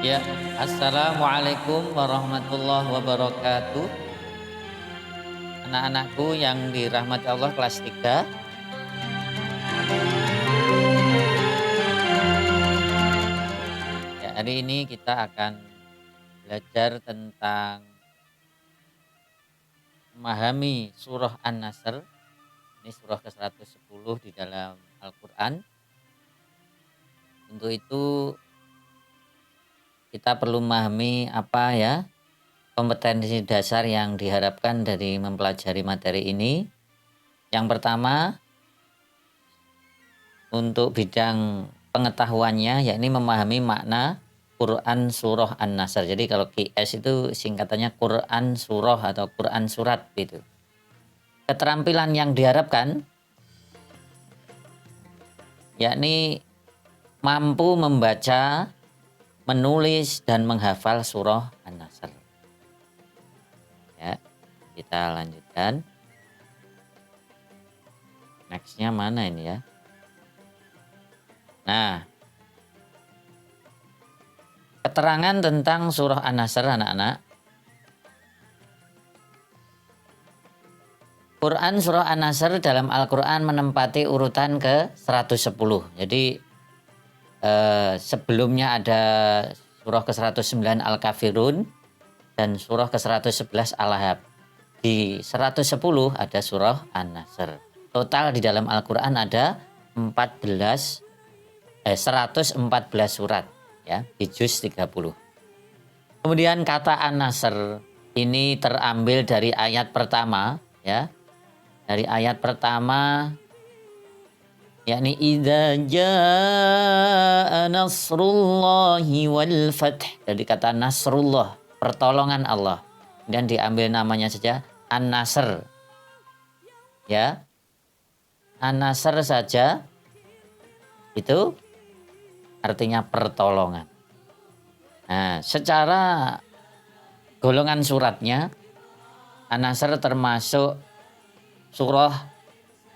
Ya, assalamualaikum warahmatullahi wabarakatuh. Anak-anakku yang dirahmati Allah kelas 3. Ya, hari ini kita akan belajar tentang memahami surah An-Nasr. Ini surah ke-110 di dalam Al-Quran. Untuk itu kita perlu memahami apa ya kompetensi dasar yang diharapkan dari mempelajari materi ini. Yang pertama, untuk bidang pengetahuannya yakni memahami makna Quran surah An-Nasr. Jadi kalau QS itu singkatannya Quran surah atau Quran surat gitu. Keterampilan yang diharapkan yakni mampu membaca, menulis dan menghafal surah An-Nasr. Ya, kita lanjutkan. Nextnya mana ini ya? Nah, keterangan tentang surah An-Nasr anak-anak. Quran surah An-Nasr dalam Al-Quran menempati urutan ke-110. Jadi sebelumnya ada surah ke-109 Al-Kafirun dan surah ke-111 Al-Lahab. Di 110 ada surah An-Nasr. Total di dalam Al-Quran ada 114 surat ya, di juz 30. Kemudian kata An-Nasr ini terambil dari ayat pertama ya. Dari ayat pertama yakni idza jaa nasrullahi wal fath. Jadi kata nasrullah, pertolongan Allah. Dan diambil namanya saja An-Nasr. Ya. An-Nasr saja itu artinya pertolongan. Nah, secara golongan suratnya An-Nasr termasuk surah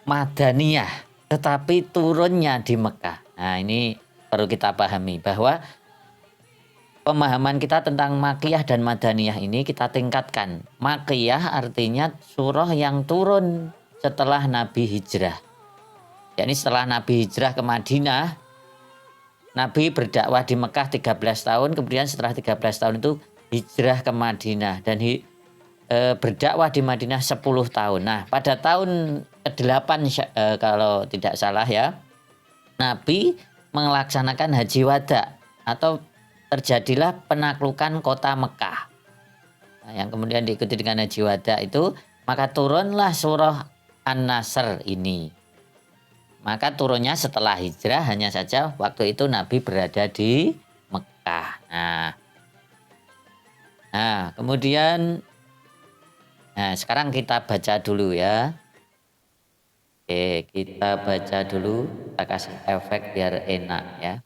Madaniyah, tetapi turunnya di Mekah. Nah, ini perlu kita pahami bahwa pemahaman kita tentang Makkiyah dan Madaniyah ini kita tingkatkan. Makkiyah artinya surah yang turun setelah Nabi hijrah. Yakni setelah Nabi hijrah ke Madinah, Nabi berdakwah di Mekah 13 tahun, kemudian setelah 13 tahun itu hijrah ke Madinah dan berdakwah di Madinah 10 tahun. Nah, pada tahun ke-8 kalau tidak salah ya, Nabi melaksanakan haji wada atau terjadilah penaklukan kota Mekah. Nah, yang kemudian diikuti dengan haji wada itu, maka turunlah surah An-Nasr ini. Maka turunnya setelah hijrah, hanya saja waktu itu Nabi berada di Mekah. Nah kemudian sekarang kita baca dulu ya. Oke, kita baca dulu, kita kasih efek biar enak ya.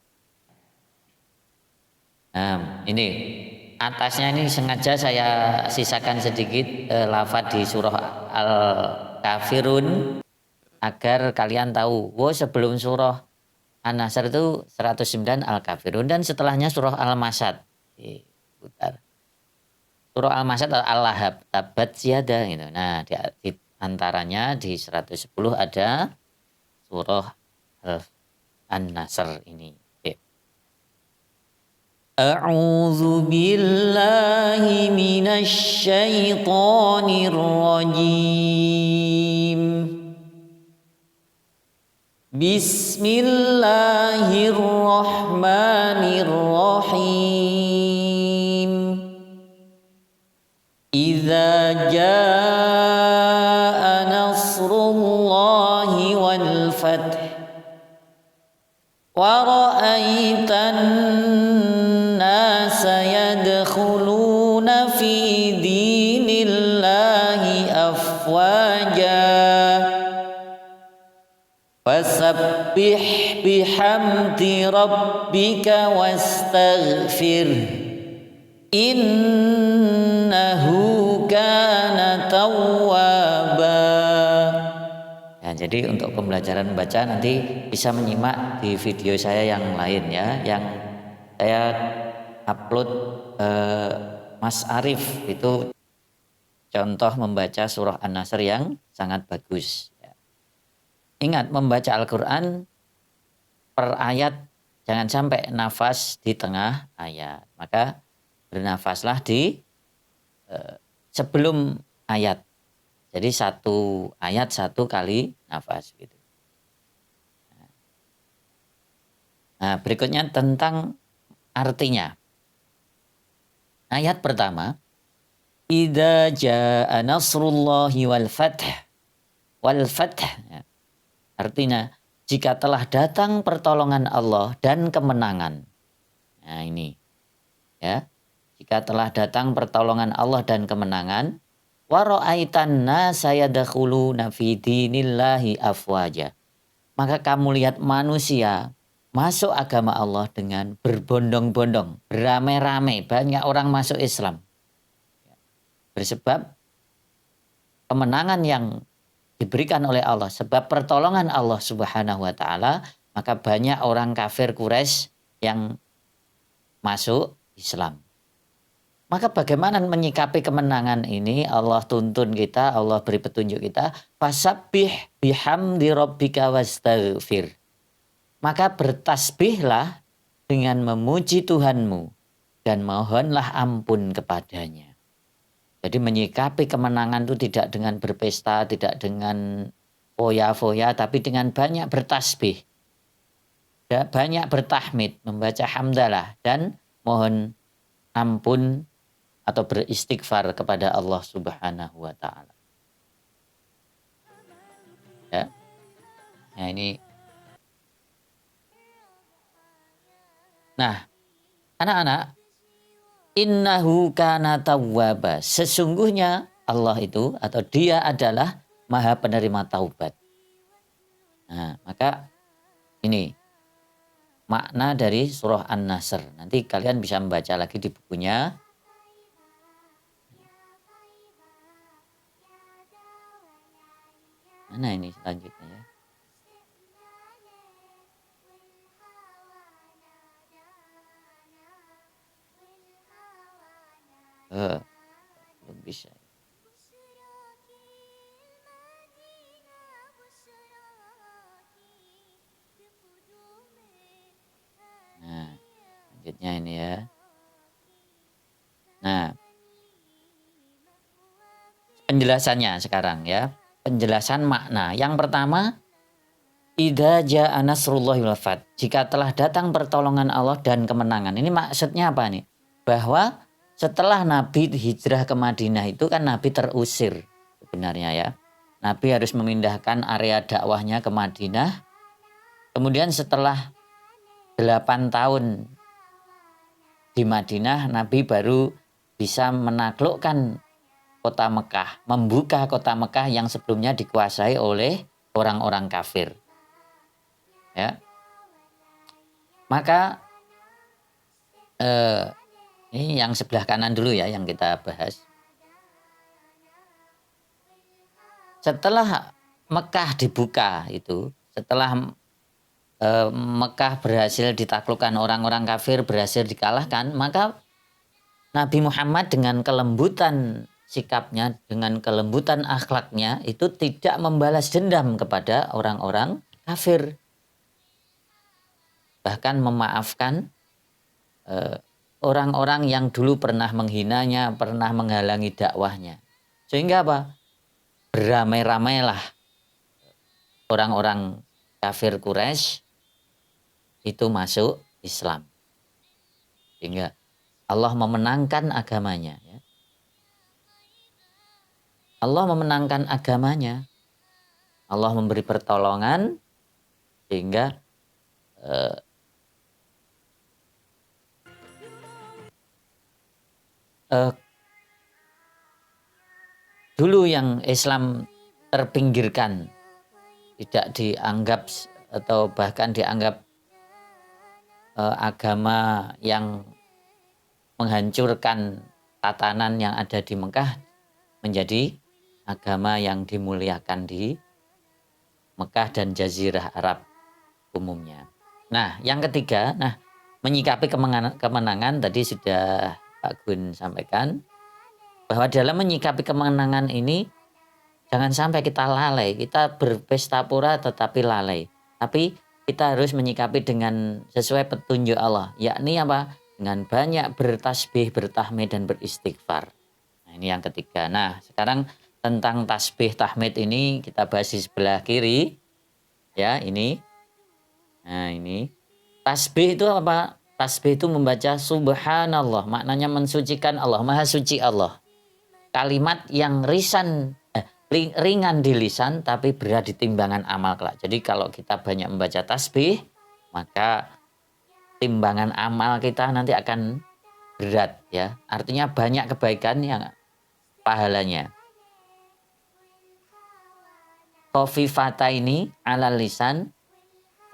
Nah, ini atasnya ini sengaja saya sisakan sedikit lafaz di surah Al-Kafirun agar kalian tahu, sebelum surah An-Nasr itu 109 Al-Kafirun dan setelahnya surah Al-Masad. Putar. Surah Al-Masad atau Al-Lahab, tabat siada gitu. Nah, di antaranya di 110 ada surah An-Nasr ini. A'udzu billahi minasy syaithanir rajim. Bismillahirrahmanirrahim. Idza jaa nasrullahi wal fath wa ra'aitan nasa yadkhuluna fi dinillahi afwaja fasabbih bihamdi rabbika wastaghfir innahu kana tawwaba. Nah, jadi untuk pembelajaran membaca nanti bisa menyimak di video saya yang lain ya, yang saya upload Mas Arif itu contoh membaca surah An-Nasr yang sangat bagus. Ingat, membaca Al-Quran per ayat jangan sampai nafas di tengah ayat. Maka bernafaslah di sebelum ayat. Jadi satu ayat satu kali nafas gitu. Nah, berikutnya tentang artinya. Ayat pertama, idza jaa nasrullahi wal fath. Wal fath. Artinya, jika telah datang pertolongan Allah dan kemenangan. Nah, ini. Ya. Jika telah datang pertolongan Allah dan kemenangan, wa ra'aitan nasa yadkhuluna fi dinillahi afwaja. Maka kamu lihat manusia masuk agama Allah dengan berbondong-bondong, beramai-ramai, banyak orang masuk Islam. Bersebab kemenangan yang diberikan oleh Allah, sebab pertolongan Allah Subhanahu wa taala, maka banyak orang kafir Quraisy yang masuk Islam. Maka bagaimana menyikapi kemenangan ini? Allah tuntun kita, Allah beri petunjuk kita. Fasabbih bihamdi rabbika wastaghfir. Maka bertasbihlah dengan memuji Tuhanmu dan mohonlah ampun kepadanya. Jadi menyikapi kemenangan itu tidak dengan berpesta, tidak dengan foya-foya, tapi dengan banyak bertasbih. Banyak bertahmid, membaca hamdalah dan mohon ampun atau beristighfar kepada Allah Subhanahu wa taala. Ya. Nah, ini. Nah, anak-anak, innahu kana tawwaba. Sesungguhnya Allah itu atau Dia adalah Maha penerima taubat. Nah, maka ini makna dari surah An-Nasr. Nanti kalian bisa membaca lagi di bukunya. Mana ini selanjutnya ya? Belum bisa. Nah, selanjutnya ini ya. Nah, penjelasannya sekarang ya. Penjelasan makna. Yang pertama, idza jaa nasrullahi wal fath. Jika telah datang pertolongan Allah dan kemenangan. Ini maksudnya apa nih? Bahwa setelah Nabi hijrah ke Madinah itu kan Nabi terusir sebenarnya ya. Nabi harus memindahkan area dakwahnya ke Madinah. Kemudian setelah 8 tahun di Madinah, Nabi baru bisa menaklukkan kota Mekah, membuka kota Mekah yang sebelumnya dikuasai oleh orang-orang kafir. Ya. Maka ini yang sebelah kanan dulu ya yang kita bahas. Setelah Mekah dibuka itu, setelah Mekah berhasil ditaklukkan orang-orang kafir, berhasil dikalahkan, maka Nabi Muhammad dengan kelembutan sikapnya, dengan kelembutan akhlaknya itu tidak membalas dendam kepada orang-orang kafir. Bahkan memaafkan orang-orang yang dulu pernah menghinanya, pernah menghalangi dakwahnya. Sehingga apa? Beramai-ramailah orang-orang kafir Quraisy itu masuk Islam. Sehingga Allah memenangkan agamanya. Ya. Allah memenangkan agamanya. Allah memberi pertolongan sehingga dulu yang Islam terpinggirkan, tidak dianggap atau bahkan dianggap agama yang menghancurkan tatanan yang ada di Mekah menjadi agama yang dimuliakan di Mekah dan Jazirah Arab umumnya. Nah, yang ketiga, menyikapi kemenangan tadi sudah Pak Gun sampaikan bahwa dalam menyikapi kemenangan ini jangan sampai kita lalai, kita berpesta pura tetapi lalai. Tapi kita harus menyikapi dengan sesuai petunjuk Allah, yakni apa? Dengan banyak bertasbih, bertahmid dan beristighfar. Nah, ini yang ketiga. Nah, sekarang tentang tasbih tahmid ini kita bahas di sebelah kiri. Ya, ini. Nah, ini. Tasbih itu apa? Tasbih itu membaca subhanallah, maknanya mensucikan Allah, maha suci Allah. Kalimat yang ringan di lisan tapi berat di timbangan amal kelak. Jadi kalau kita banyak membaca tasbih, maka timbangan amal kita nanti akan berat ya. Artinya banyak kebaikan yang pahalanya. Khafifata ini ala lisan,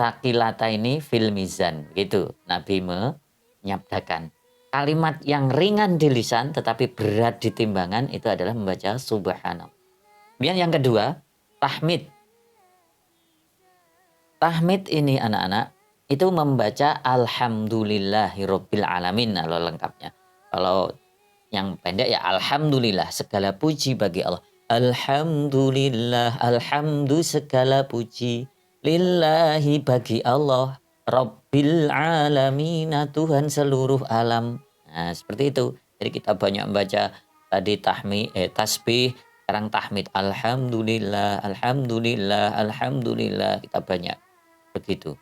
sakilata ini fil mizan. Gitu Nabi menyabdakan. Kalimat yang ringan di lisan tetapi berat di timbangan itu adalah membaca subhanallah. Kemudian yang kedua, tahmid. Tahmid ini anak-anak itu membaca alhamdulillahirabbil alamin kalau lengkapnya. Kalau yang pendek ya alhamdulillah, segala puji bagi Allah. Alhamdulillah, alhamdu segala puji lillahi bagi Allah, rabbil alamin, Tuhan seluruh alam. Nah, seperti itu. Jadi kita banyak membaca tadi tasbih, sekarang tahmid alhamdulillah, alhamdulillah, alhamdulillah, kita banyak begitu.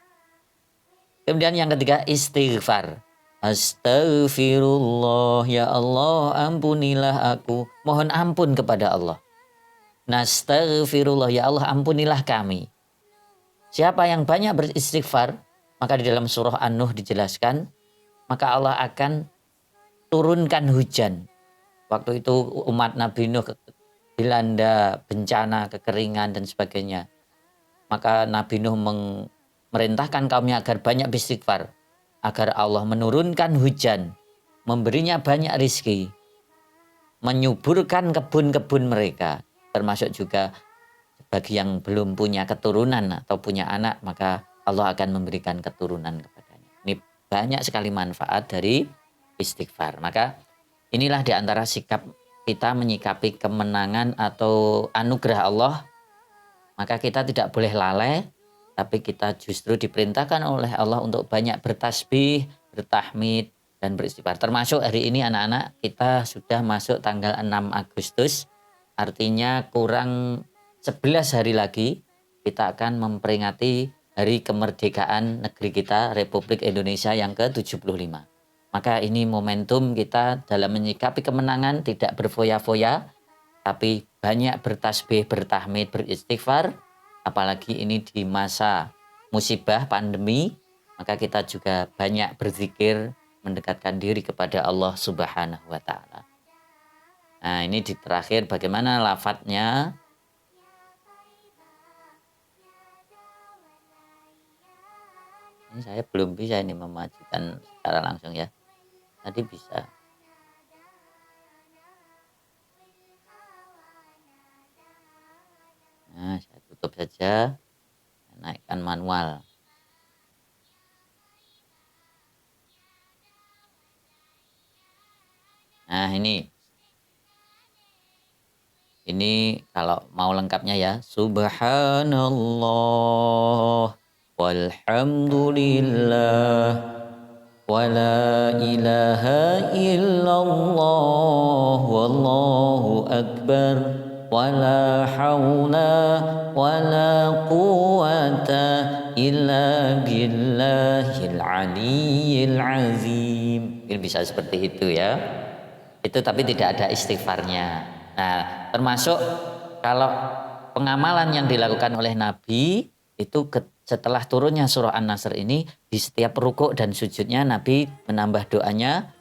Kemudian yang ketiga istighfar. Astaghfirullah, ya Allah ampunilah aku. Mohon ampun kepada Allah. Nastaghfirullah, ya Allah ampunilah kami. Siapa yang banyak beristighfar, maka di dalam surah An-Nuh dijelaskan, maka Allah akan turunkan hujan. Waktu itu umat Nabi Nuh dilanda bencana, kekeringan dan sebagainya. Maka Nabi Nuh merintahkan kaumnya agar banyak beristighfar, agar Allah menurunkan hujan, memberinya banyak rizki, menyuburkan kebun-kebun mereka, termasuk juga bagi yang belum punya keturunan atau punya anak, maka Allah akan memberikan keturunan kepadanya. Ini banyak sekali manfaat dari istighfar. Maka inilah diantara sikap kita menyikapi kemenangan atau anugerah Allah. Maka kita tidak boleh lalai, tapi kita justru diperintahkan oleh Allah untuk banyak bertasbih, bertahmid, dan beristighfar. Termasuk hari ini anak-anak kita sudah masuk tanggal 6 Agustus. Artinya kurang 11 hari lagi kita akan memperingati hari kemerdekaan negeri kita, Republik Indonesia yang ke-75. Maka ini momentum kita dalam menyikapi kemenangan, tidak berfoya-foya, tapi banyak bertasbih, bertahmid, beristighfar. Apalagi ini di masa musibah pandemi, maka kita juga banyak berzikir, mendekatkan diri kepada Allah Subhanahu wa Ta'ala. Nah, ini di terakhir bagaimana lafadznya? Ini saya belum bisa ini memajukan secara langsung ya. Tadi bisa. Nah, saya tutup saja. Naikkan manual. Nah, ini kalau mau lengkapnya ya. Subhanallah walhamdulillah wala ilaha illallah wallahu akbar wala haula wala quwata illa billahil aliyyil azim. Mungkin bisa seperti itu ya. Itu tapi tidak ada istighfarnya. Nah, termasuk kalau pengamalan yang dilakukan oleh Nabi itu setelah turunnya surah An-Nasr ini, di setiap rukuk dan sujudnya Nabi menambah doanya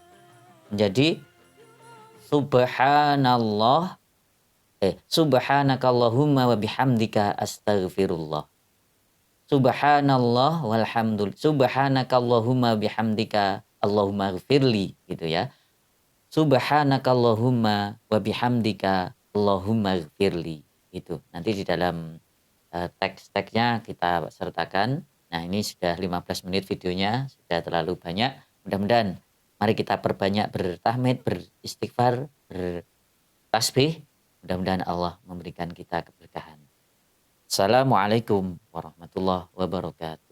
menjadi subhanallah subhanakallahumma wa bihamdika astaghfirullah. Subhanallah walhamdulillah. Subhanakallahumma bihamdika Allahumma ghfirli gitu ya. Subhanakallahumma wa bihamdika Allahumma ghfirli. Itu nanti di dalam teks-teksnya kita sertakan. Nah, ini sudah 15 menit videonya, sudah terlalu banyak. Mudah-mudahan mari kita perbanyak bertahmid, beristighfar, bertasbih. Mudah-mudahan Allah memberikan kita keberkahan. Assalamualaikum warahmatullahi wabarakatuh.